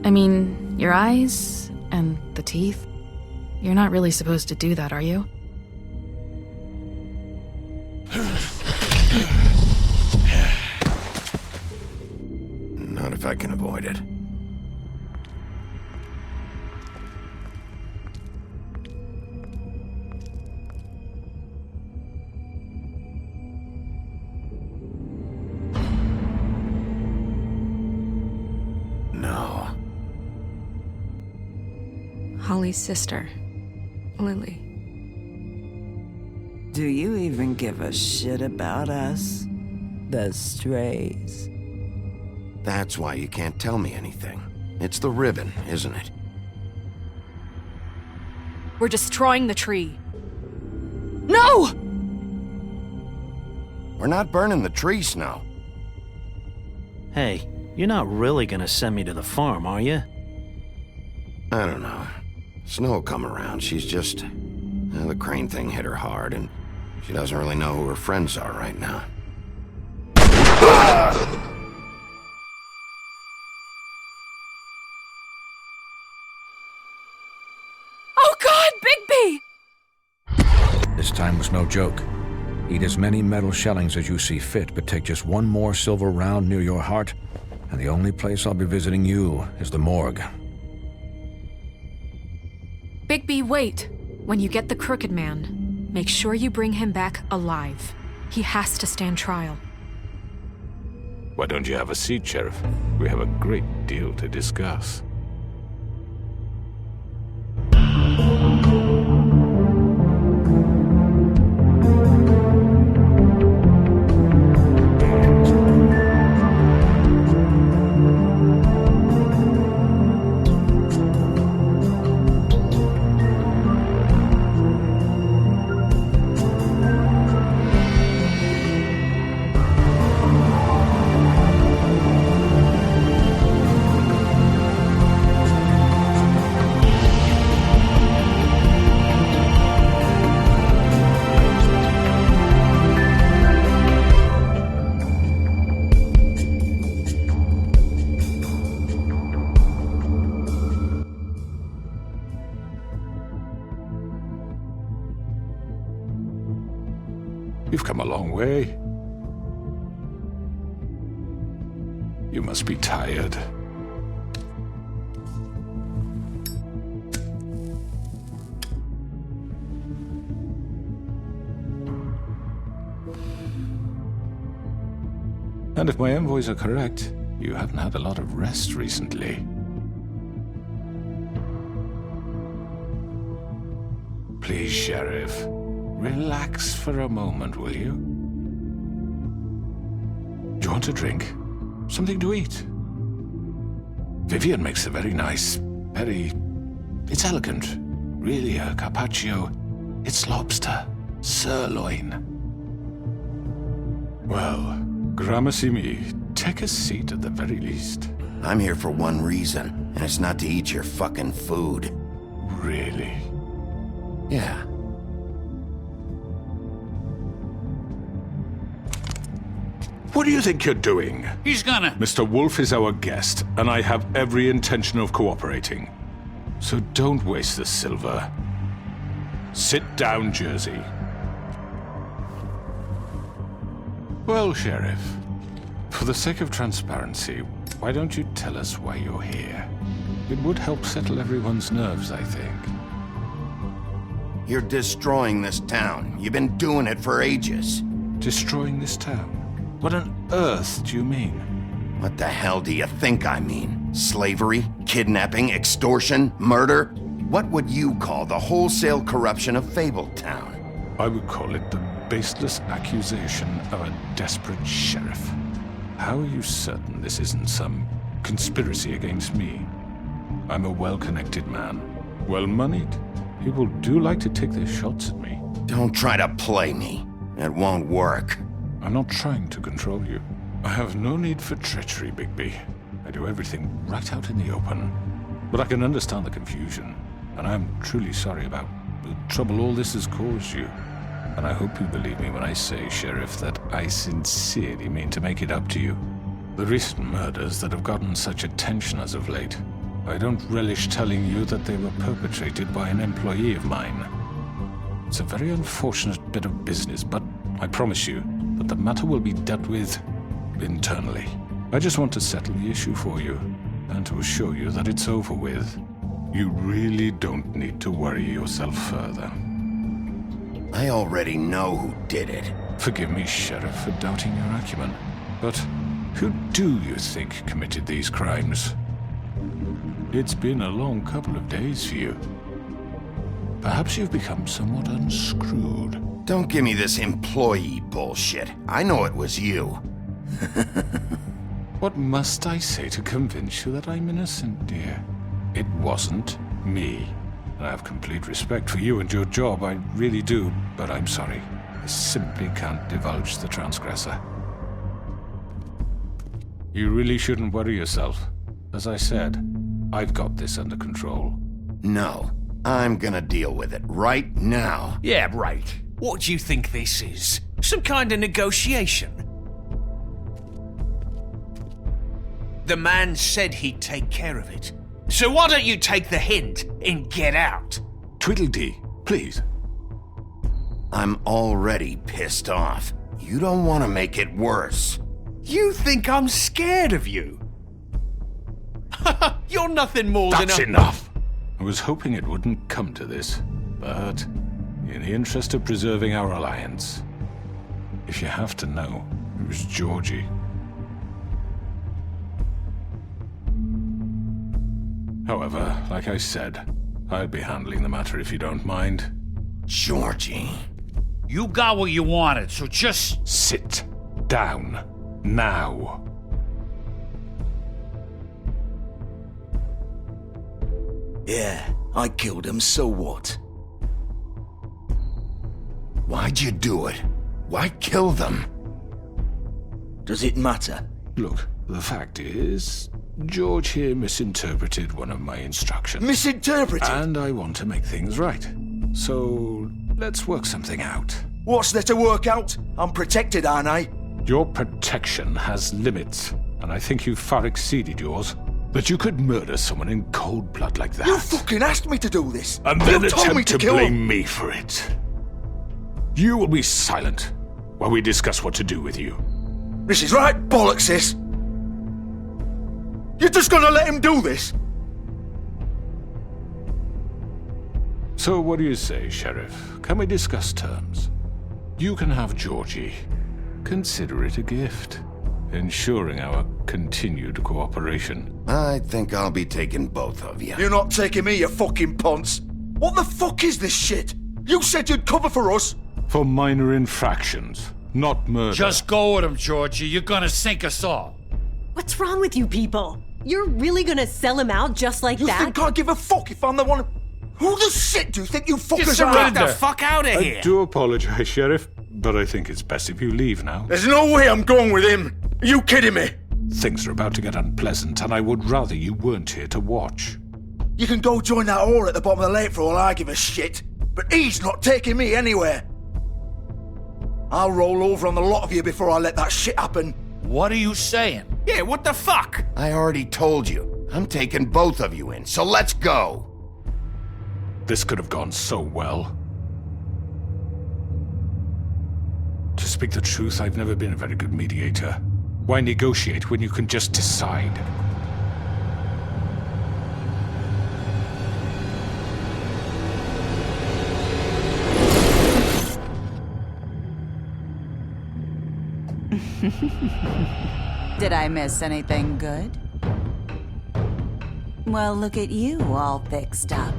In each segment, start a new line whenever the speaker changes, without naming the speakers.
I mean, your eyes and the teeth. You're not really supposed to do that, are you?
Not if I can avoid it. No.
Holly's sister, Lily.
Do you even give a shit about us? The strays.
That's why you can't tell me anything. It's the ribbon, isn't it?
We're destroying the tree. No!
We're not burning the tree, Snow.
Hey, you're not really gonna send me to the farm, are you?
I don't know. Snow will come around. She's just... the crane thing hit her hard, and she doesn't really know who her friends are right now.
Oh God, Bigby!
This time was no joke. Eat as many metal shellings as you see fit, but take just one more silver round near your heart, and the only place I'll be visiting you is the morgue.
Bigby, wait. When you get the Crooked Man, make sure you bring him back alive. He has to stand trial.
Why don't you have a seat, Sheriff? We have a great deal to discuss. You've come a long way. You must be tired. And if my envoys are correct, you haven't had a lot of rest recently. Please, Sheriff. Relax for a moment, will you? Do you want a drink? Something to eat? Vivian makes a very nice, it's elegant. Really a carpaccio. It's lobster. Sirloin. Well, gramercy me. Take a seat at the very least.
I'm here for one reason, and it's not to eat your fucking food.
Really?
Yeah.
What do you think you're doing?
He's gonna...
Mr. Wolf is our guest, and I have every intention of cooperating. So don't waste the silver. Sit down, Jersey. Well, Sheriff, for the sake of transparency, why don't you tell us why you're here? It would help settle everyone's nerves, I think.
You're destroying this town. You've been doing it for ages.
Destroying this town? What on earth do you mean?
What the hell do you think I mean? Slavery? Kidnapping? Extortion? Murder? What would you call the wholesale corruption of Fabletown?
I would call it the baseless accusation of a desperate sheriff. How are you certain this isn't some conspiracy against me? I'm a well-connected man, well-moneyed. People do like to take their shots at me.
Don't try to play me. It won't work.
I'm not trying to control you. I have no need for treachery, Bigby. I do everything right out in the open. But I can understand the confusion, and I'm truly sorry about the trouble all this has caused you. And I hope you believe me when I say, Sheriff, that I sincerely mean to make it up to you. The recent murders that have gotten such attention as of late I don't relish telling you that they were perpetrated by an employee of mine. It's a very unfortunate bit of business, but I promise you that the matter will be dealt with internally. I just want to settle the issue for you, and to assure you that it's over with. You really don't need to worry yourself further.
I already know who did it.
Forgive me, Sheriff, for doubting your acumen, but who do you think committed these crimes? It's been a long couple of days for you. Perhaps you've become somewhat unscrewed.
Don't give me this employee bullshit. I know it was you.
What must I say to convince you that I'm innocent, dear? It wasn't me. I have complete respect for you and your job, I really do, but I'm sorry. I simply can't divulge the transgressor. You really shouldn't worry yourself. As I said, I've got this under control.
No, I'm gonna deal with it right now.
Yeah, right. What do you think this is? Some kind of negotiation? The man said he'd take care of it. So why don't you take the hint and get out?
Tweedledee, please.
I'm already pissed off. You don't want to make it worse.
You think I'm scared of you? You're nothing more
That's
than a...
enough! I was hoping it wouldn't come to this, but in the interest of preserving our alliance, if you have to know, it was Georgie. However, like I said, I'll be handling the matter if you don't mind.
Georgie.
You got what you wanted, so just...
Sit down. Now.
Yeah, I killed him, so what?
Why'd you do it? Why kill them?
Does it matter?
Look, the fact is, George here misinterpreted one of my instructions.
Misinterpreted?
And I want to make things right. So, let's work something out.
What's there to work out? I'm protected, aren't I?
Your protection has limits, and I think you've far exceeded yours. That you could murder someone in cold blood like that.
You fucking asked me to do this!
And then
you told me
attempt to
kill
blame
him.
me for it. You will be silent while we discuss what to do with you.
This is right bollocks, sis! You're just gonna let him do this?
So what do you say, Sheriff? Can we discuss terms? You can have Georgie. Consider it a gift, ensuring our continued cooperation.
I think I'll be taking both of you.
You're not taking me, you fucking ponce! What the fuck is this shit? You said you'd cover for us!
For minor infractions, not murder.
Just go with him, Georgie. You're gonna sink us all.
What's wrong with you people? You're really gonna sell him out just like
You
that?
think I give a fuck if I'm the one... Who the shit do you think you fuckers are?
surrender. Get the fuck out of
I
here.
do apologize, Sheriff, but I think it's best if you leave now.
There's no way I'm going with him! Are you kidding me?
Things are about to get unpleasant, and I would rather you weren't here to watch.
You can go join that whore at the bottom of the lake for all I give a shit, but he's not taking me anywhere. I'll roll over on the lot of you before I let that shit happen.
What are you saying? Yeah, what the fuck?
I already told you. I'm taking both of you in, so let's go.
This could have gone so well. To speak the truth, I've never been a very good mediator. Why negotiate when you can just decide?
Did I miss anything good? Well, look at you, all fixed up.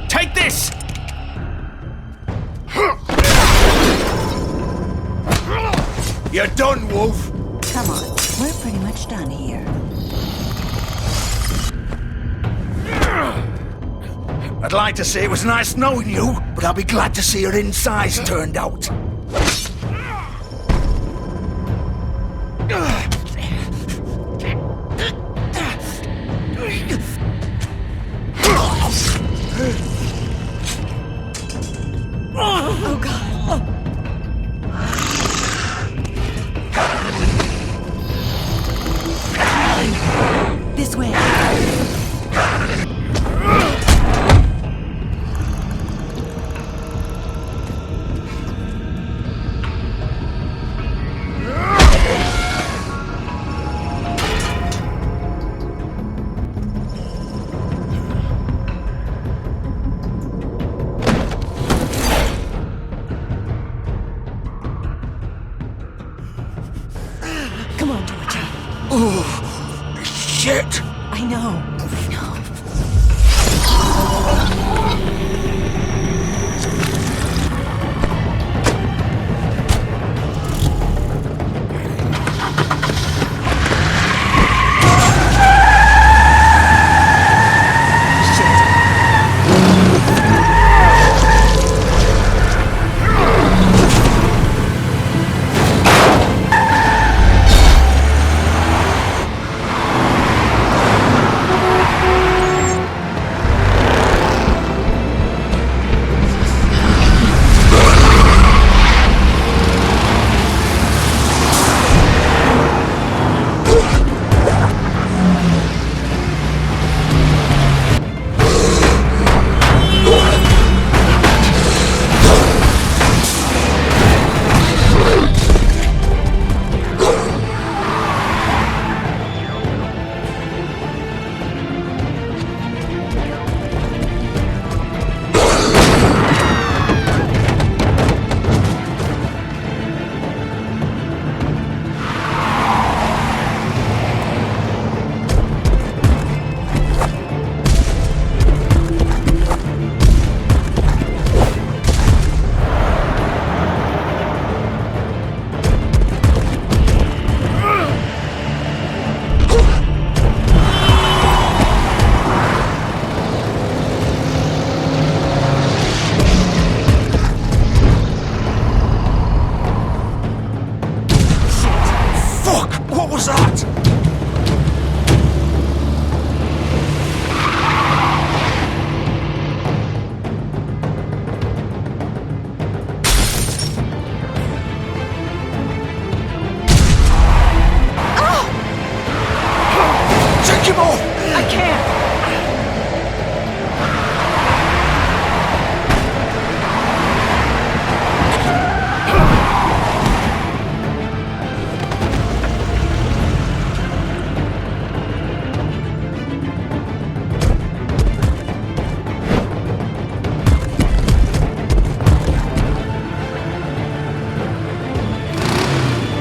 Take this!
You're done, Wolf!
Come on, we're pretty much done here.
I'd like to say it was nice knowing you, but I'll be glad to see your insides turned out.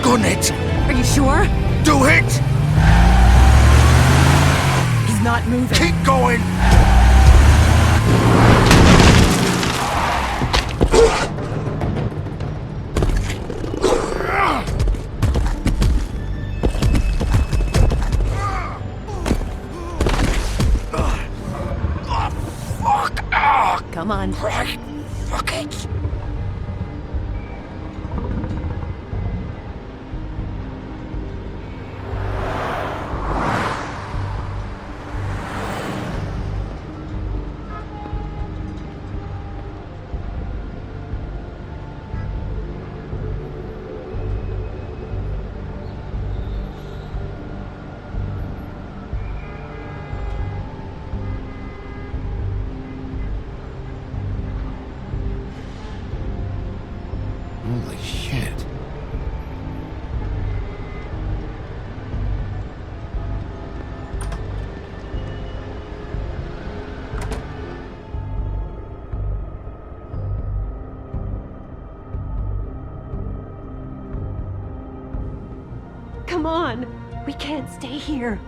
Gun it!
Are you sure?
Do it!
He's not moving.
Keep going!
Come on.
Right. Fuck it.
Holy shit.
Come on. We can't stay here.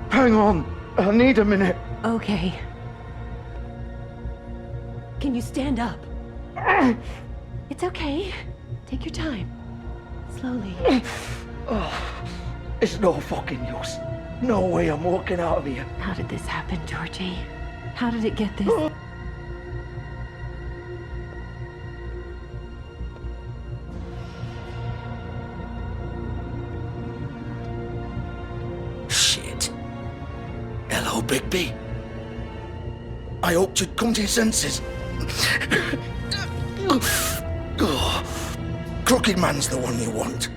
Hang on. I need a minute.
Okay. Can you stand up? It's okay. Take your time. Slowly.
It's no fucking use. No way I'm walking out of here.
How did this happen, Georgie? How did it get this?
Shit. Hello, Bigby. I hoped you'd come to your senses. Crooked Man's the one you want.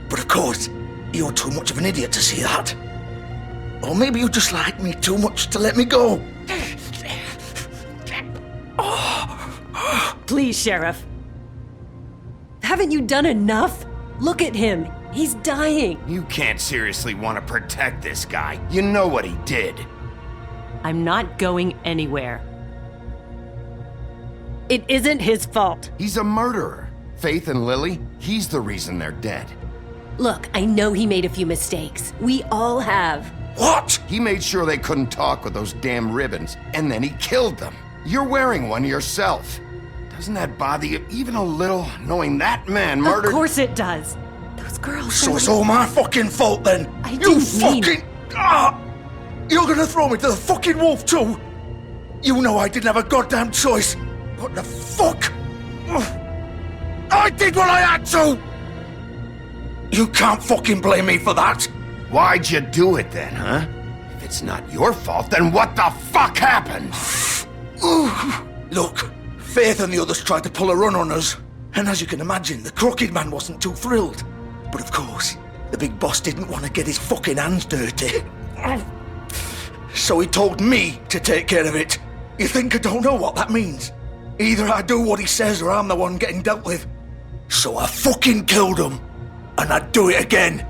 But of course, you're too much of an idiot to see that. Or maybe you just like me too much to let me go.
Please, Sheriff. Haven't you done enough? Look at him. He's dying.
You can't seriously want to protect this guy. You know what he did.
I'm not going anywhere. It isn't his fault.
He's a murderer. Faith and Lily, he's the reason they're dead.
Look, I know he made a few mistakes. We all have.
What?
He made sure they couldn't talk with those damn ribbons, and then he killed them. You're wearing one yourself. Doesn't that bother you even a little, knowing that man murdered...
Of course it does. Those girls...
So it's all my fucking fault then?
You fucking...
You're gonna throw me to the fucking wolf too? You know I didn't have a goddamn choice. What the fuck? I did what I had to! You can't fucking blame me for that.
Why'd you do it then, huh? If it's not your fault, then what the fuck happened?
Look, Faith and the others tried to pull a run on us. And as you can imagine, the Crooked Man wasn't too thrilled. But of course, the big boss didn't want to get his fucking hands dirty. So he told me to take care of it. You think I don't know what that means? Either I do what he says or I'm the one getting dealt with. So I fucking killed him. And I'd do it again.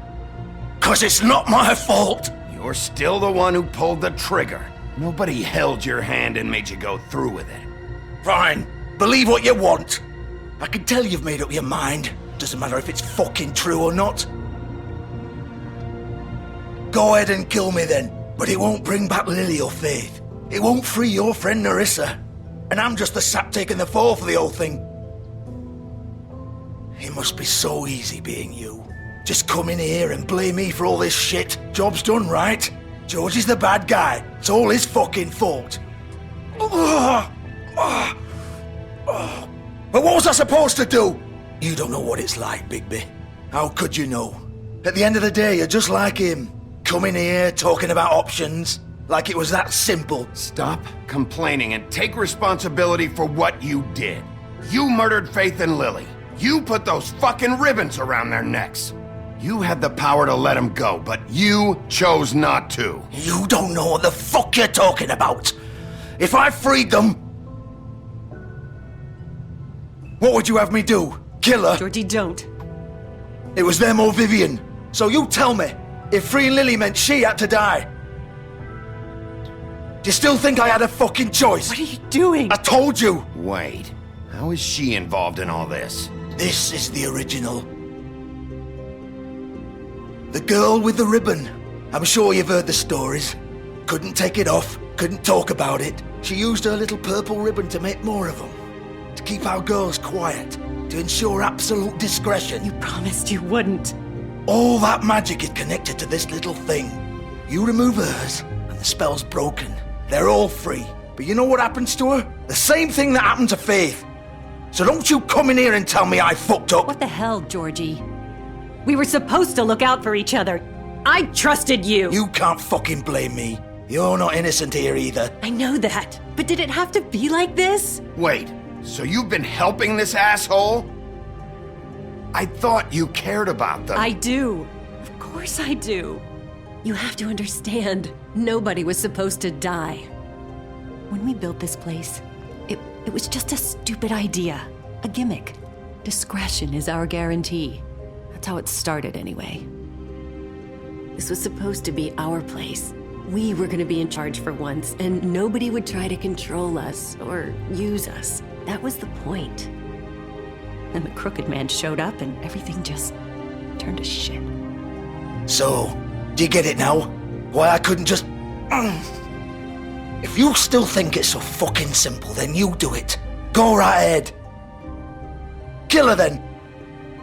'Cause it's not my fault.
You're still the one who pulled the trigger. Nobody held your hand and made you go through with it.
Fine. Believe what you want. I can tell you've made up your mind. Doesn't matter if it's fucking true or not. Go ahead and kill me then. But it won't bring back Lily or Faith. It won't free your friend Nerissa. And I'm just the sap taking the fall for the whole thing. It must be so easy being you. Just come in here and blame me for all this shit. Job's done, right? George is the bad guy. It's all his fucking fault. But what was I supposed to do? You don't know what it's like, Bigby. How could you know? At the end of the day, you're just like him. Coming here, talking about options. Like it was that simple.
Stop complaining and take responsibility for what you did. You murdered Faith and Lily. You put those fucking ribbons around their necks. You had the power to let them go, but you chose not to.
You don't know what the fuck you're talking about. If I freed them... What would you have me do? Kill her?
Georgie, don't.
It was them or Vivian. So you tell me, if freeing Lily meant she had to die, do you still think I had a fucking choice?
What are you doing?
I told you.
Wait, how is she involved in all this?
This is the original. The girl with the ribbon. I'm sure you've heard the stories. Couldn't take it off, couldn't talk about it. She used her little purple ribbon to make more of them. To keep our girls quiet. To ensure absolute discretion.
You promised you wouldn't.
All that magic is connected to this little thing. You remove hers, and the spell's broken. They're all free. But you know what happens to her? The same thing that happened to Faith. So don't you come in here and tell me I fucked up.
What the hell, Georgie? We were supposed to look out for each other. I trusted you.
You can't fucking blame me. You're not innocent here either.
I know that. But did it have to be like this?
Wait, so you've been helping this asshole? I thought you cared about them.
I do. Of course I do. You have to understand, nobody was supposed to die. When we built this place, it was just a stupid idea. A gimmick. Discretion is our guarantee. That's how it started anyway. This was supposed to be our place. We were gonna be in charge for once, and nobody would try to control us or use us. That was the point. Then the Crooked Man showed up and everything just turned to shit.
So, do you get it now? Why I couldn't just... If you still think it's so fucking simple, then you do it. Go right ahead. Kill her then.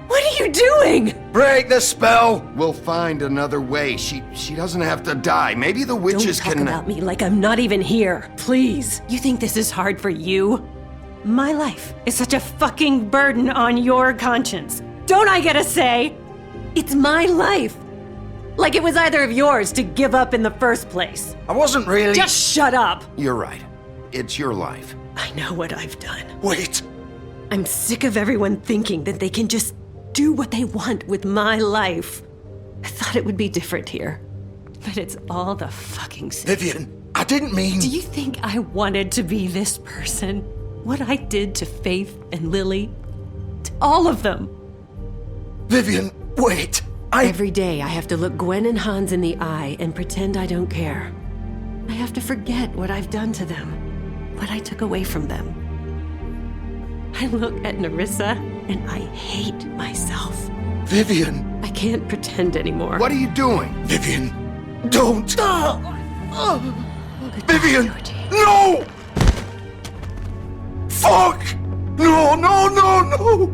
What are you doing?
Break the spell.
We'll find another way. She doesn't have to die. Maybe the witches
Don't talk about me like I'm not even here. Please. You think this is hard for you? My life is such a fucking burden on your conscience. Don't I get a say? It's my life. Like it was either of yours to give up in the first place.
I wasn't really...
Just shut up.
You're right. It's your life.
I know what I've done.
Wait.
I'm sick of everyone thinking that they can just do what they want with my life. I thought it would be different here. But it's all the fucking same.
Vivian, I didn't mean...
Do you think I wanted to be this person? What I did to Faith and Lily? To all of them?
Vivian, wait.
Every day I have to look Gwen and Hans in the eye and pretend I don't care. I have to forget what I've done to them, what I took away from them. I look at Nerissa and I hate myself.
Vivian!
I can't pretend anymore.
What are you doing?
Vivian, don't! Vivian!
Georgie.
No! Fuck! No, no, no, no!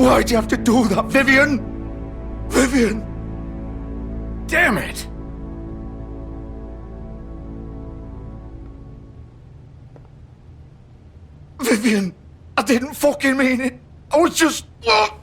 Why'd you have to do that, Vivian? Vivian!
Damn it!
Vivian, I didn't fucking mean it. I was just... Oh.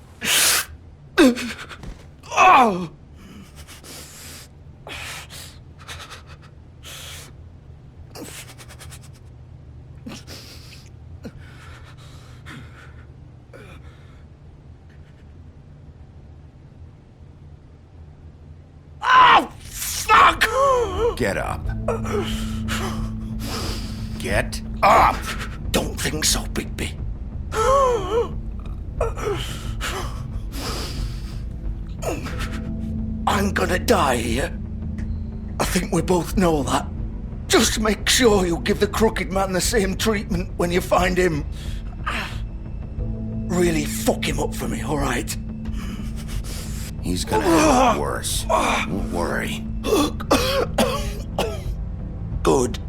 Oh, fuck!
Get up. Get up!
Don't think so, Bigby. I'm gonna die here. I think we both know that. Just make sure you give the crooked man the same treatment when you find him. Really fuck him up for me, alright?
He's gonna have it worse. Don't worry.
Good.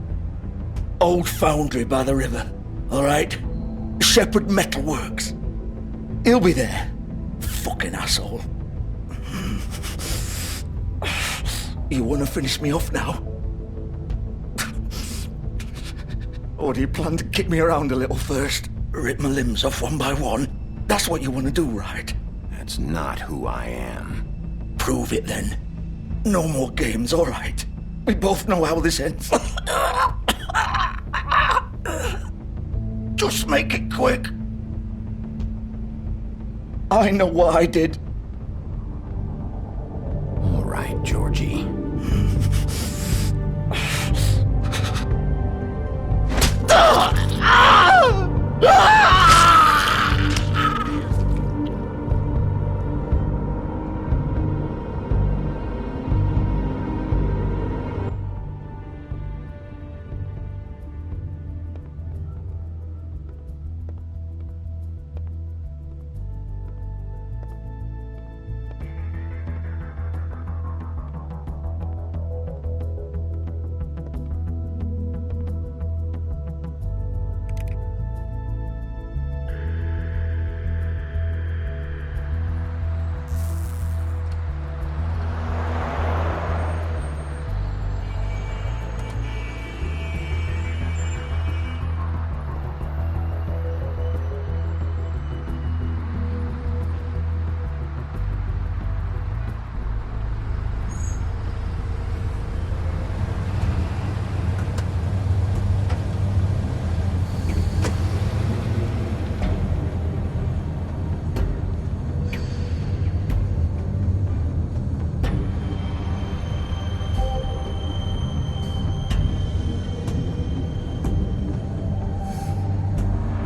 Old foundry by the river, alright? Shepherd Metalworks. He'll be there. Fucking asshole. You wanna finish me off now? Or do you plan to kick me around a little first? Rip my limbs off one by one? That's what you wanna do, right?
That's not who I am.
Prove it then. No more games, alright? We both know how this ends. Just make it quick. I know what I did.
All right, Georgie.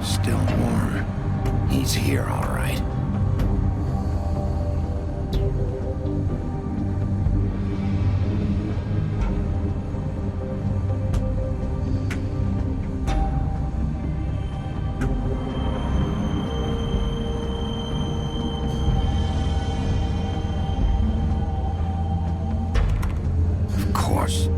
Still warm. He's here, all right. Of course.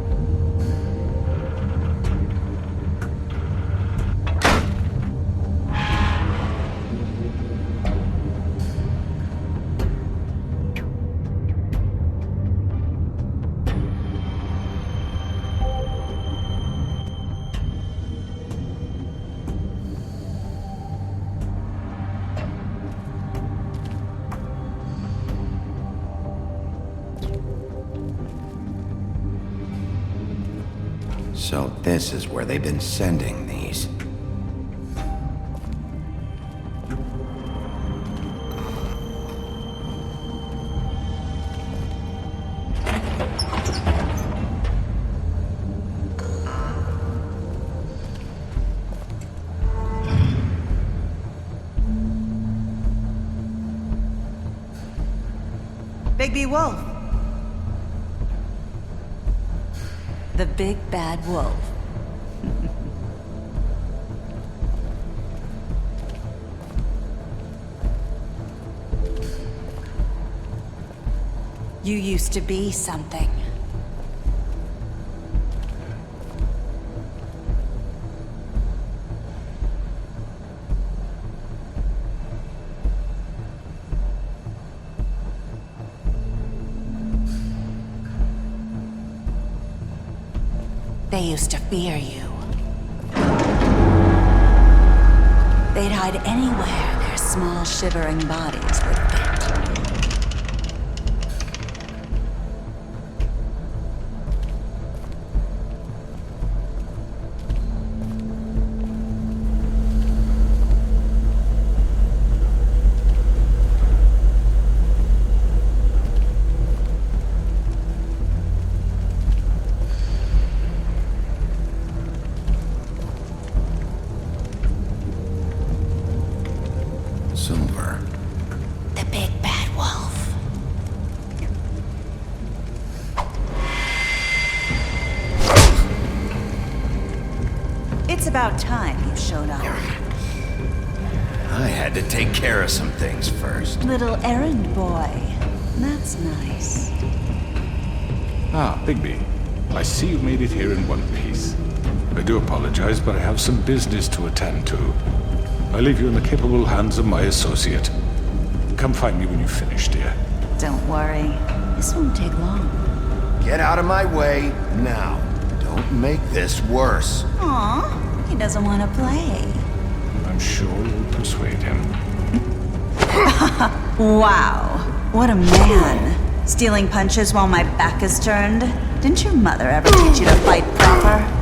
So this is where they've been sending these.
Bigby Wolf. The big bad wolf. You used to be something. They used to fear you. They'd hide anywhere their small, shivering bodies would fit.
Silver.
The big bad wolf. It's about time you showed up.
I had to take care of some things first.
Little errand boy. That's nice.
Ah, Bigby. I see you made it here in one piece. I do apologize, but I have some business to attend to. I leave you in the capable hands of my associate. Come find me when you finish, dear.
Don't worry. This won't take long.
Get out of my way now. Don't make this worse.
Aw, he doesn't want to play.
I'm sure you'll persuade him.
Wow, what a man. Stealing punches while my back is turned? Didn't your mother ever teach you to fight proper?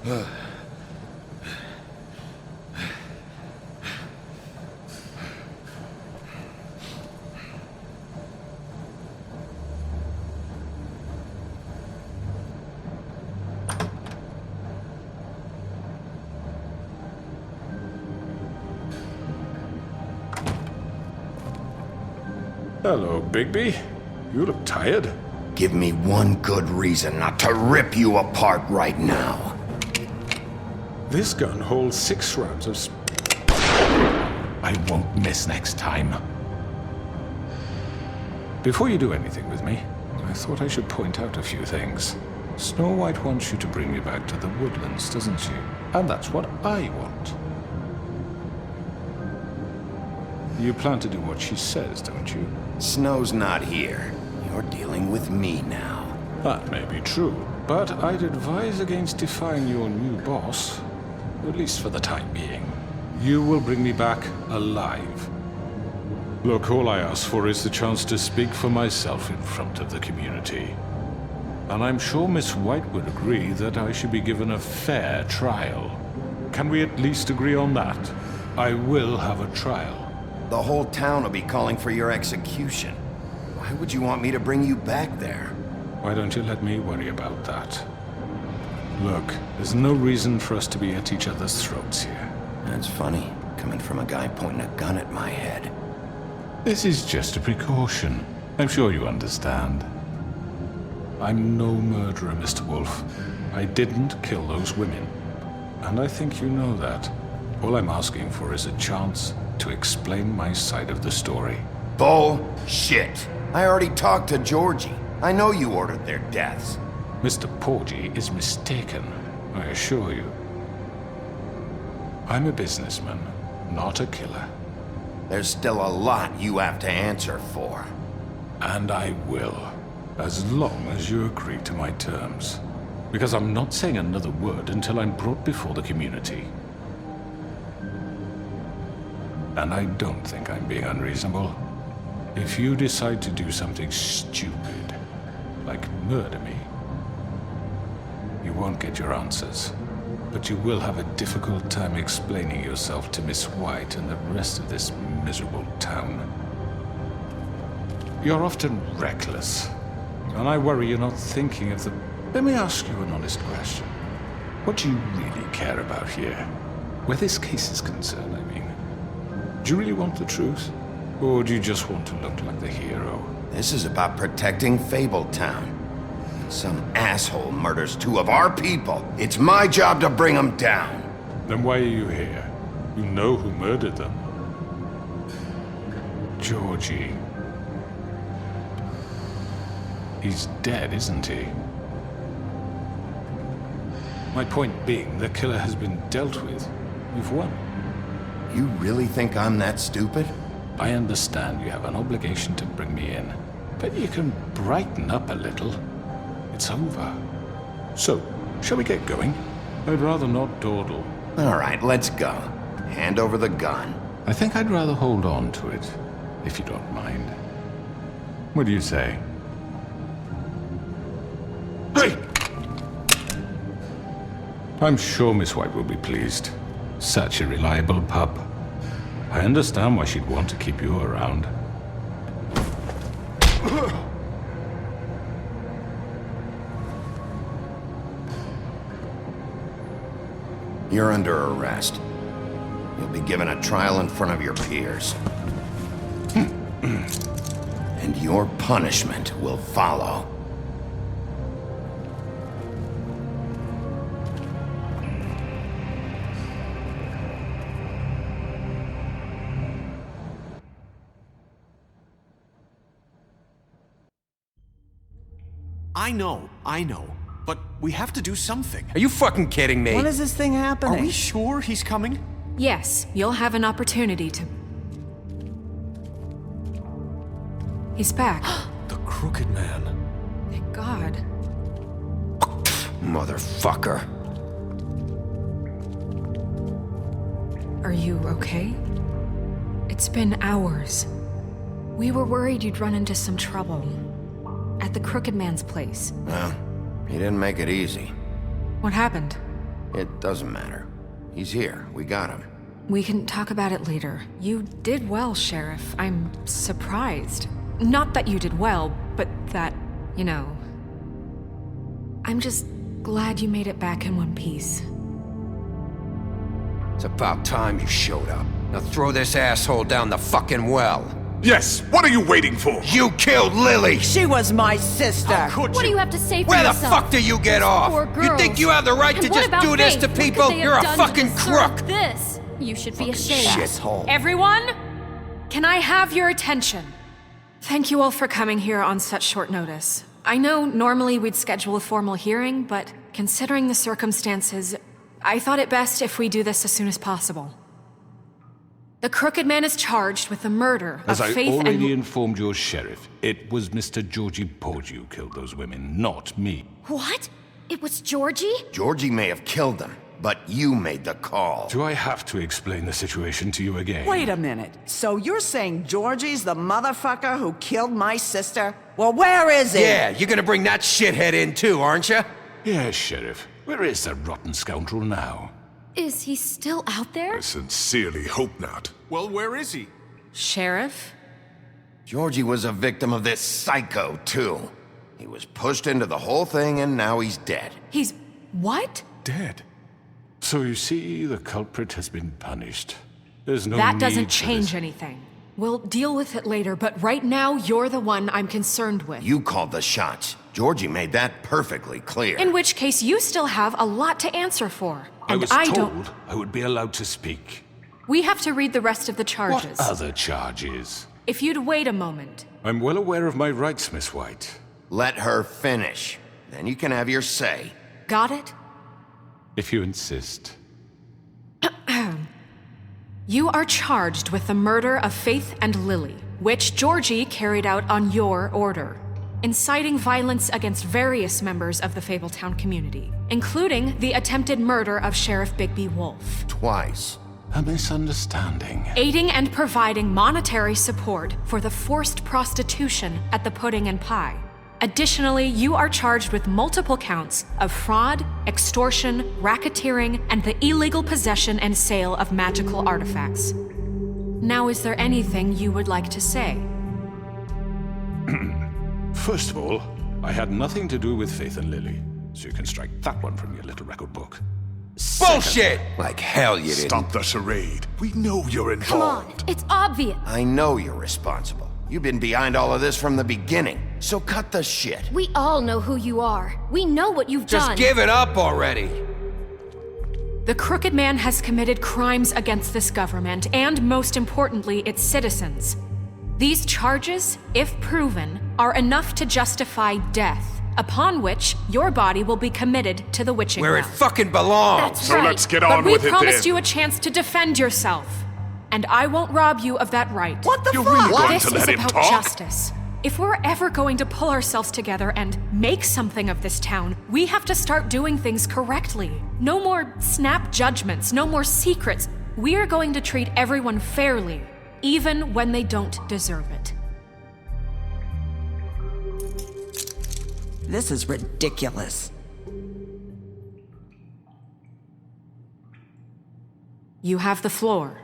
Hello, Bigby. You look tired.
Give me one good reason not to rip you apart right now.
This gun holds 6 rounds of I won't miss next time. Before you do anything with me, I thought I should point out a few things. Snow White wants you to bring me back to the woodlands, doesn't she? And that's what I want. You plan to do what she says, don't you?
Snow's not here. You're dealing with me now.
That may be true, but I'd advise against defying your new boss, at least for the time being. You will bring me back alive. Look, all I ask for is the chance to speak for myself in front of the community. And I'm sure Miss White would agree that I should be given a fair trial. Can we at least agree on that? I will have a trial.
The whole town will be calling for your execution. Why would you want me to bring you back there?
Why don't you let me worry about that? Look, there's no reason for us to be at each other's throats here.
That's funny, coming from a guy pointing a gun at my head.
This is just a precaution. I'm sure you understand. I'm no murderer, Mr. Wolf. I didn't kill those women. And I think you know that. All I'm asking for is a chance to explain my side of the story.
Bullshit! I already talked to Georgie. I know you ordered their deaths.
Mr. Porgy is mistaken, I assure you. I'm a businessman, not a killer.
There's still a lot you have to answer for.
And I will, as long as you agree to my terms. Because I'm not saying another word until I'm brought before the community. And I don't think I'm being unreasonable. If you decide to do something stupid, like murder me, you won't get your answers. But you will have a difficult time explaining yourself to Miss White and the rest of this miserable town. You're often reckless, and I worry you're not thinking of the... Let me ask you an honest question. What do you really care about here? Where this case is concerned, I mean. Do you really want the truth? Or do you just want to look like the hero?
This is about protecting Fabletown. Some asshole murders 2 of our people. It's my job to bring them down.
Then why are you here? You know who murdered them. Georgie. He's dead, isn't he? My point being, the killer has been dealt with. You've won.
You really think I'm that stupid?
I understand you have an obligation to bring me in, but you can brighten up a little. It's over. So, shall we get going? I'd rather not dawdle.
All right, let's go. Hand over the gun.
I think I'd rather hold on to it, if you don't mind. What do you say? Hey! I'm sure Miss White will be pleased. Such a reliable pup. I understand why she'd want to keep you around.
You're under arrest. You'll be given a trial in front of your peers. And your punishment will follow.
I know. But we have to do something.
Are you fucking kidding me?
When is this thing happening?
Are we sure he's coming?
Yes, you'll have an opportunity to... He's back.
The Crooked Man.
Thank God.
Motherfucker.
Are you okay? It's been hours. We were worried you'd run into some trouble. At the Crooked Man's place.
Well, he didn't make it easy.
What happened?
It doesn't matter. He's here. We got him.
We can talk about it later. You did well, Sheriff. I'm surprised. Not that you did well, but that, you know... I'm just glad you made it back in one piece.
It's about time you showed up. Now throw this asshole down the fucking well.
Yes, what are you waiting for?
You killed Lily!
She was my sister.
Could
What do you have to say for
Where
yourself?
the fuck do you get off?
Poor
You
girls.
think you have the right to
And what
just
about
do this to
Faith? What could
people?
they have
You're a
done to
fucking
deserve
crook!
This. You should be ashamed.
Shithole.
Everyone, can I have your attention? Thank you all for coming here on such short notice. I know normally we'd schedule a formal hearing, but considering the circumstances, I thought it best if we do this as soon as possible. The Crooked Man is charged with the murder
As
of
I
Faith
already
and...
informed your sheriff, it was Mr. Georgie Porgy who killed those women, not me.
What? It was Georgie?
Georgie may have killed them, but you made the call.
Do I have to explain the situation to you again?
Wait a minute. So you're saying Georgie's the motherfucker who killed my sister? Well, where is he?
Yeah, you're gonna bring that shithead in too, aren't you?
Yes, Sheriff. Where is that rotten scoundrel now?
Is he still out there?
I sincerely hope not. Well, where is he?
Sheriff?
Georgie was a victim of this psycho, too. He was pushed into the whole thing, and now he's dead.
He's... what?
Dead. So you see, the culprit has been punished. There's no
That
need
doesn't
for
change
this.
anything. We'll deal with it later, but right now, you're the one I'm concerned with.
You called the shots. Georgie made that perfectly clear.
In which case, you still have a lot to answer for.
I
And
was
I
told
don't...
I would be allowed to speak.
We have to read the rest of the charges.
What other charges?
If you'd wait a moment.
I'm well aware of my rights, Miss White.
Let her finish. Then you can have your say.
Got it?
If you insist.
You are charged with the murder of Faith and Lily, which Georgie carried out on your order, inciting violence against various members of the Fabletown community, including the attempted murder of Sheriff Bigby Wolf.
Twice.
A misunderstanding.
Aiding and providing monetary support for the forced prostitution at the Pudding and Pie. Additionally, you are charged with multiple counts of fraud, extortion, racketeering, and the illegal possession and sale of magical artifacts. Now, is there anything you would like to say?
First of all, I had nothing to do with Faith and Lily, so you can strike that one from your little record book.
Bullshit! Like hell you didn't.
Stop the charade. We know you're
Come
involved.
on, it's obvious.
I know you're responsible. You've been behind all of this from the beginning, so cut the shit.
We all know who you are. We know what you've
Just
done.
give it up already.
The Crooked Man has committed crimes against this government and, most importantly, its citizens. These charges, if proven, are enough to justify death, upon which your body will be committed to the witching
Where it
well.
fucking belongs.
That's
So
right.
let's get
But
on
we
with it
promised
then.
you a chance to defend yourself, and I won't rob you of that right.
What the
You're
fuck?
really going
This
to
is
let him
about
talk?
justice. If we're ever going to pull ourselves together and make something of this town, we have to start doing things correctly. No more snap judgments, no more secrets. We are going to treat everyone fairly, even when they don't deserve it.
This is ridiculous.
You have the floor.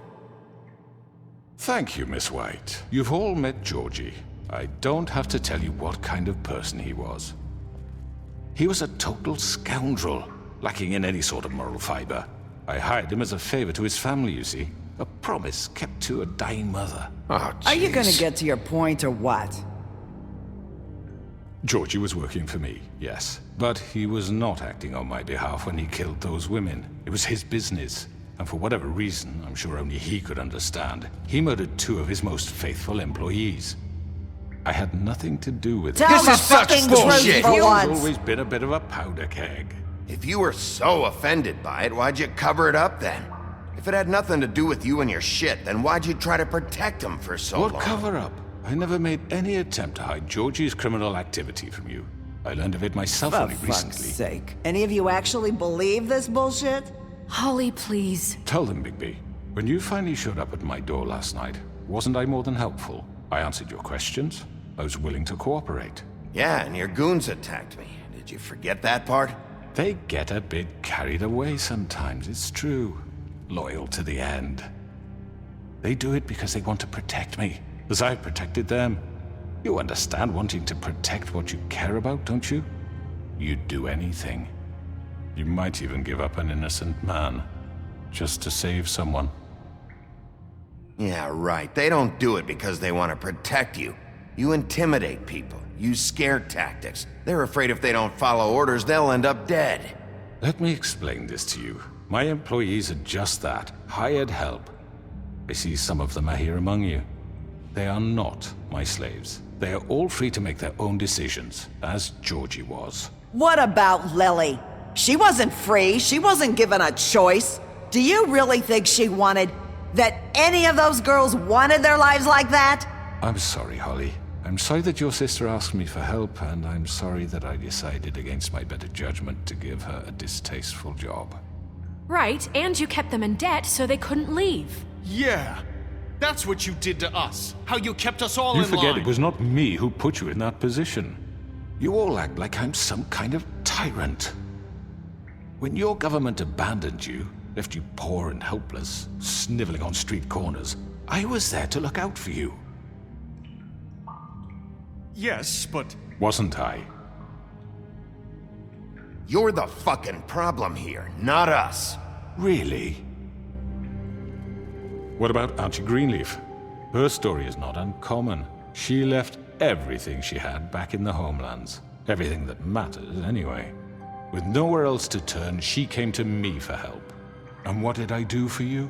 Thank you, Miss White. You've all met Georgie. I don't have to tell you what kind of person he was. He was a total scoundrel, lacking in any sort of moral fiber. I hired him as a favor to his family, you see. A promise kept to a dying mother.
Oh,
Are you gonna
jeez.
get to your point or what?
Georgie was working for me, yes. But he was not acting on my behalf when he killed those women. It was his business. And for whatever reason, I'm sure only he could understand, he murdered 2 of his most faithful employees. I had nothing to do with it.
Tell
This
the
is such
fucking
bullshit.
truth for
He's
once.
always been a bit of a powder keg.
If you were so offended by it, why'd you cover it up then? If it had nothing to do with you and your shit, then why'd you try to protect him for so long?
What cover up? I never made any attempt to hide Georgie's criminal activity from you. I learned of it myself
For
only
fuck's
recently.
sake. Any of you actually believe this bullshit?
Holly, please.
Tell them, Bigby. When you finally showed up at my door last night, wasn't I more than helpful? I answered your questions. I was willing to cooperate.
Yeah, and your goons attacked me. Did you forget that part?
They get a bit carried away sometimes, it's true. Loyal to the end. They do it because they want to protect me, as I've protected them. You understand wanting to protect what you care about, don't you? You'd do anything. You might even give up an innocent man, just to save someone.
Yeah, right. They don't do it because they want to protect you. You intimidate people, use scare tactics. They're afraid if they don't follow orders, they'll end up dead.
Let me explain this to you. My employees are just that, hired help. I see some of them are here among you. They are not my slaves. They are all free to make their own decisions, as Georgie was.
What about Lily? She wasn't free. She wasn't given a choice. Do you really think she wanted... that any of those girls wanted their lives like that?
I'm sorry, Holly. I'm sorry that your sister asked me for help, and I'm sorry that I decided against my better judgment to give her a distasteful job.
Right, and you kept them in debt so they couldn't leave.
Yeah, that's what you did to us. How you kept us all
You
in line.
forget it was not me who put you in that position. You all act like I'm some kind of tyrant. When your government abandoned you, left you poor and helpless, sniveling on street corners, I was there to look out for you.
Yes, but...
Wasn't I?
You're the fucking problem here, not us.
Really? What about Auntie Greenleaf? Her story is not uncommon. She left everything she had back in the homelands. Everything that mattered, anyway. With nowhere else to turn, she came to me for help. And what did I do for you?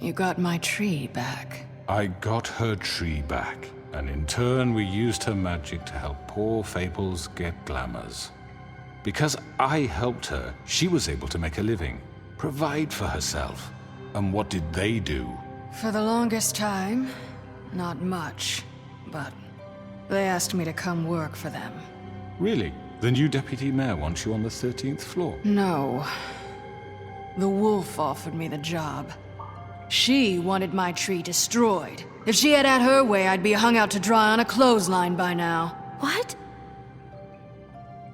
You got my tree back.
I got her tree back, and in turn we used her magic to help poor Fables get glamours. Because I helped her, she was able to make a living, provide for herself. And what did they do?
For the longest time, not much, but they asked me to come work for them.
Really? The new deputy mayor wants you on the 13th floor?
No. The wolf offered me the job. She wanted my tree destroyed. If she had her way, I'd be hung out to dry on a clothesline by now.
What?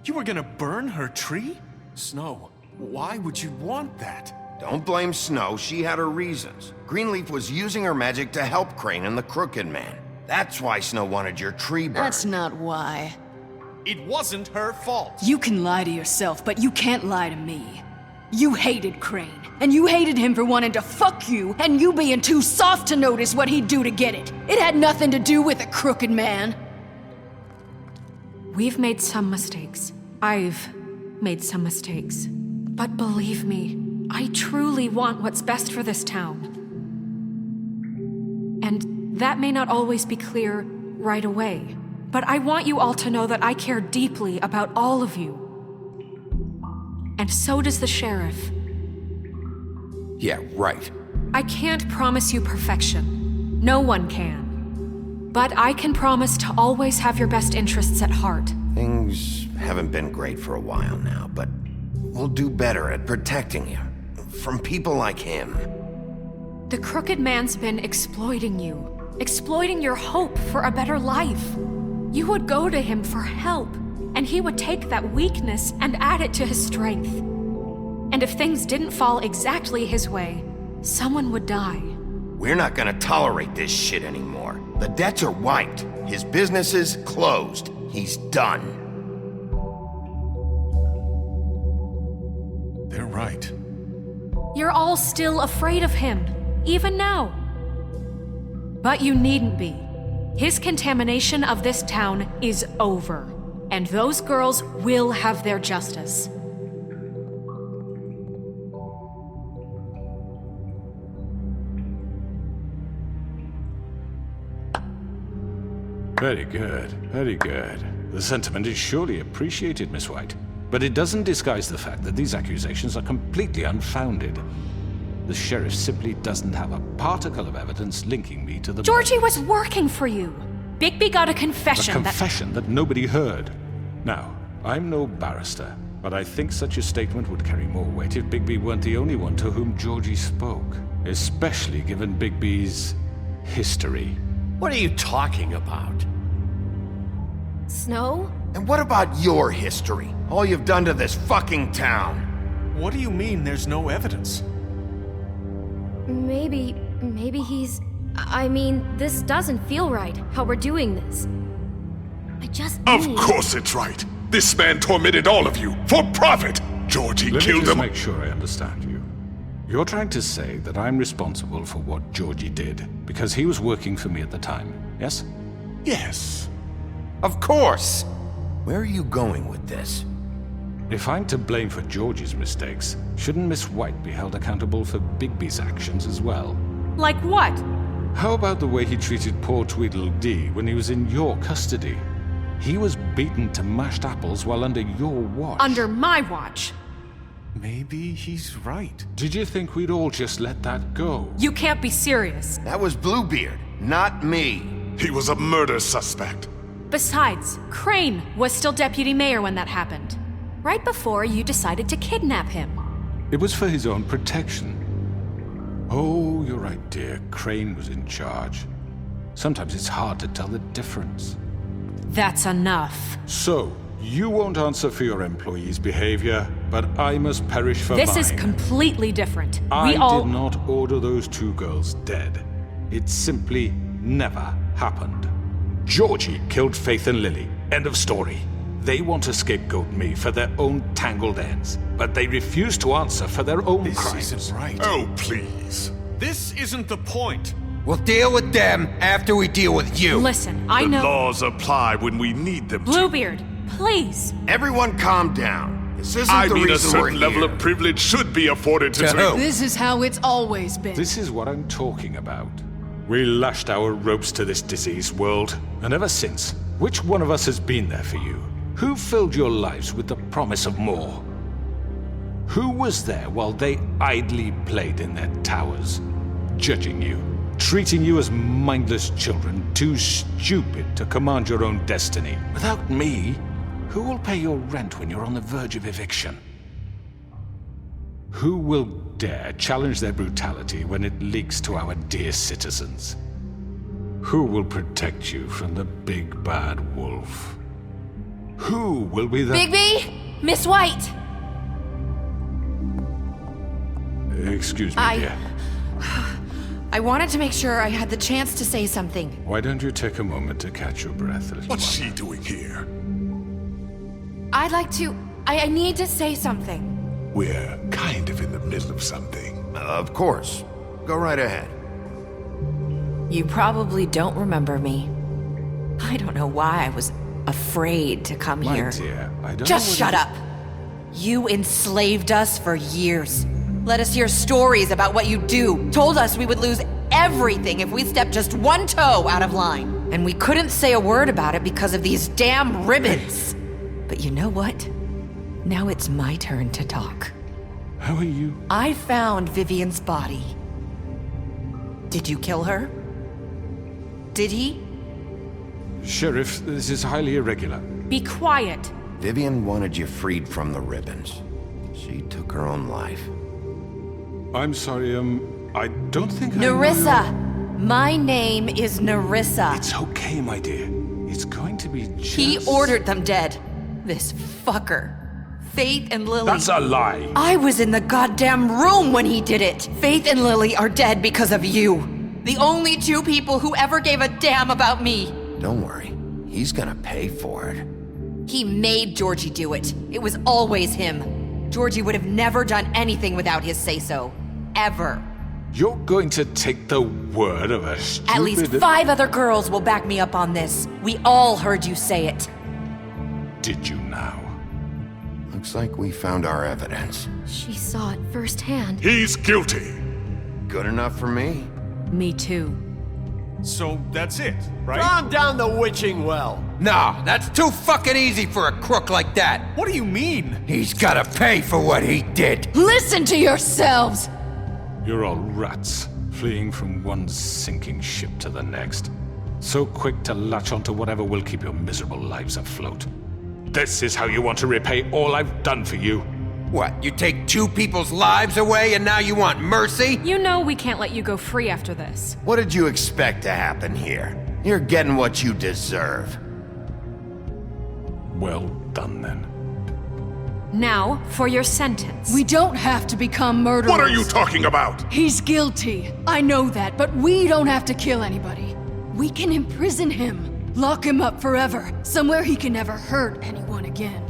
You were gonna burn her tree? Snow, why would you want that?
Don't blame Snow, she had her reasons. Greenleaf was using her magic to help Crane and the Crooked Man. That's why Snow wanted your tree burned.
That's not why.
It wasn't her fault.
You can lie to yourself, but you can't lie to me. You hated Crane, and you hated him for wanting to fuck you, and you being too soft to notice what he'd do to get it. It had nothing to do with a Crooked Man.
We've made some mistakes. I've made some mistakes. But believe me, I truly want what's best for this town. And that may not always be clear right away, but I want you all to know that I care deeply about all of you. And so does the sheriff.
Yeah, right.
I can't promise you perfection. No one can. But I can promise to always have your best interests at heart.
Things haven't been great for a while now, but we'll do better at protecting you. From people like him.
The Crooked Man's been exploiting you. Exploiting your hope for a better life. You would go to him for help, and he would take that weakness and add it to his strength. And if things didn't fall exactly his way, someone would die.
We're not gonna tolerate this shit anymore. The debts are wiped. His business is closed. He's done.
They're right.
You're all still afraid of him, even now. But you needn't be. His contamination of this town is over, and those girls will have their justice.
Very good, very good. The sentiment is surely appreciated, Miss White. But it doesn't disguise the fact that these accusations are completely unfounded. The sheriff simply doesn't have a particle of evidence linking me to the...
Georgie was working for you. Bigby got a confession
A confession that nobody heard. Now, I'm no barrister, but I think such a statement would carry more weight if Bigby weren't the only one to whom Georgie spoke. Especially given Bigby's history.
What are you talking about?
Snow?
And what about your history? All you've done to this fucking town?
What do you mean there's no evidence?
Maybe he's... I mean, this doesn't feel right, how we're doing this. I just
Of
need...
course it's right. This man tormented all of you for profit. Georgie
Let me
killed
just
him.
make sure I understand you. You're trying to say that I'm responsible for what Georgie did because he was working for me at the time, yes?
Yes.
Of course! Where are you going with this?
If I'm to blame for Georgie's mistakes, shouldn't Miss White be held accountable for Bigby's actions as well?
Like what?
How about the way he treated poor Tweedledee when he was in your custody? He was beaten to mashed apples while under your watch.
Under my watch.
Maybe he's right.
Did you think we'd all just let that go?
You can't be serious.
That was Bluebeard, not me.
He was a murder suspect.
Besides, Crane was still deputy mayor when that happened. Right before you decided to kidnap him.
It was for his own protection. Oh, you're right, dear. Crane was in charge. Sometimes it's hard to tell the difference.
That's enough.
So, you won't answer for your employees' behavior, but I must perish for mine.
This is completely different.
I did not order those two girls dead. It simply never happened. Georgie killed Faith and Lily. End of story. They want to scapegoat me for their own tangled ends, but they refuse to answer for their own crimes.
This isn't right.
Oh, please.
This isn't the point.
We'll deal with them after we deal with you.
Listen, I
The
know...
laws apply when we need them to.
Bluebeard, please.
Everyone calm down. This isn't
I
the
mean, a
reason we're
certain level
here.
of privilege should be afforded to me.
This is how it's always been.
This is what I'm talking about. We lashed our ropes to this diseased world, and ever since, which one of us has been there for you? Who filled your lives with the promise of more? Who was there while they idly played in their towers, judging you, treating you as mindless children, too stupid to command your own destiny? Without me, who will pay your rent when you're on the verge of eviction? Who will dare challenge their brutality when it leaks to our dear citizens? Who will protect you from the big bad wolf? Who will be the...
Bigby? Miss White!
Excuse me, dear.
I wanted to make sure I had the chance to say something.
Why don't you take a moment to catch your breath a little
What's
while?
she doing here?
I'd like to... I need to say something.
We're kind of in the middle of something.
Of course. Go right ahead.
You probably don't remember me. I don't know why I was afraid to come
My
here.
dear, I don't
Just
know what
shut up. You enslaved us for years. Let us hear stories about what you do. Told us we would lose everything if we stepped just one toe out of line. And we couldn't say a word about it because of these damn ribbons. But you know what? Now it's my turn to talk.
How are you?
I found Vivian's body. Did you kill her? Did he?
Sheriff, this is highly irregular.
Be quiet.
Vivian wanted you freed from the ribbons. She took her own life.
I'm sorry, I don't think
Nerissa! My name is Nerissa.
It's okay, my dear. It's going to be just...
He ordered them dead. This fucker. Faith and Lily.
That's a lie.
I was in the goddamn room when he did it. Faith and Lily are dead because of you. The only two people who ever gave a damn about me.
Don't worry. He's gonna pay for it.
He made Georgie do it. It was always him. Georgie would have never done anything without his say-so. Ever.
You're going to take the word of a stupid...
At least 5 other girls will back me up on this. We all heard you say it.
Did you now?
Looks like we found our evidence.
She saw it firsthand.
He's guilty.
Good enough for me?
Me too.
So that's it, right?
Calm down the witching well.
No, that's too fucking easy for a crook like that.
What do you mean?
He's gotta pay for what he did.
Listen to yourselves!
You're all rats, fleeing from one sinking ship to the next. So quick to latch onto whatever will keep your miserable lives afloat. This is how you want to repay all I've done for you.
What, you take 2 people's lives away and now you want mercy?
You know we can't let you go free after this.
What did you expect to happen here? You're getting what you deserve.
Well done, then.
Now, for your sentence.
We don't have to become murderers.
What are you talking about?
He's guilty. I know that, but we don't have to kill anybody. We can imprison him. Lock him up forever. Somewhere he can never hurt anyone again.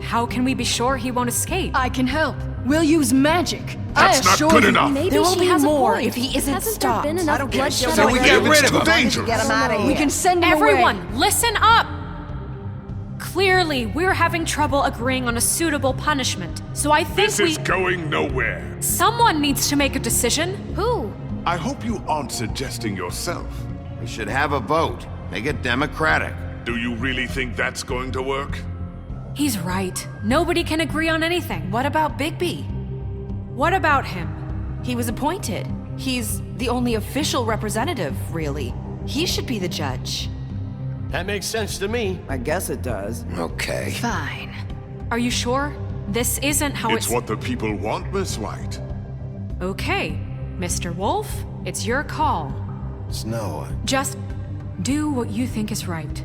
How can we be sure he won't escape?
I can help. We'll use magic.
That's not good enough.
Maybe
There will
she
be
has
more
a point.
if he isn't
Hasn't
stopped.
there been enough bloodshed?
So we get rid of him.
Dangerous.
Get him out of here.
We can send him
Everyone,
away.
listen up! Clearly, we're having trouble agreeing on a suitable punishment, so I think
This is going nowhere.
Someone needs to make a decision.
Who?
I hope you aren't suggesting yourself.
We should have a vote. Make it democratic.
Do you really think that's going to work?
He's right. Nobody can agree on anything.
What about Bigby?
What about him?
He was appointed. He's the only official representative, really. He should be the judge.
That makes sense to me.
I guess it does.
Okay.
Fine.
Are you sure? This isn't how
It's what the people want, Miss White.
Okay, Mr. Wolf, it's your call.
Snow.
Just do what you think is right.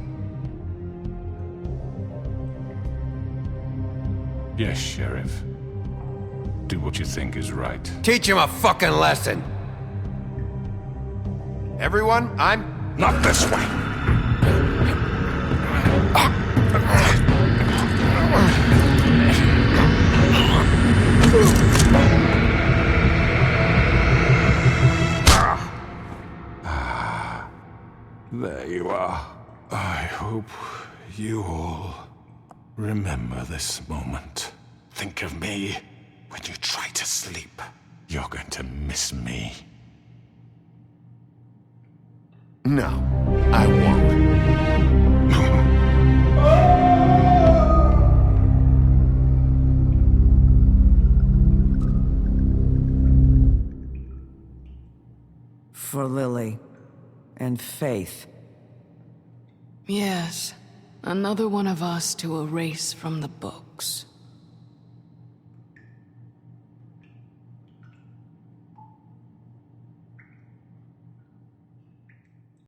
Yes, Sheriff. Do what you think is right.
Teach him a fucking lesson.
Everyone, I'm...
Not this way.
There you are. I hope you all remember this moment. Think of me when you try to sleep. You're going to miss me.
No, I won't.
For Lily and Faith.
Yes, another one of us to erase from the books.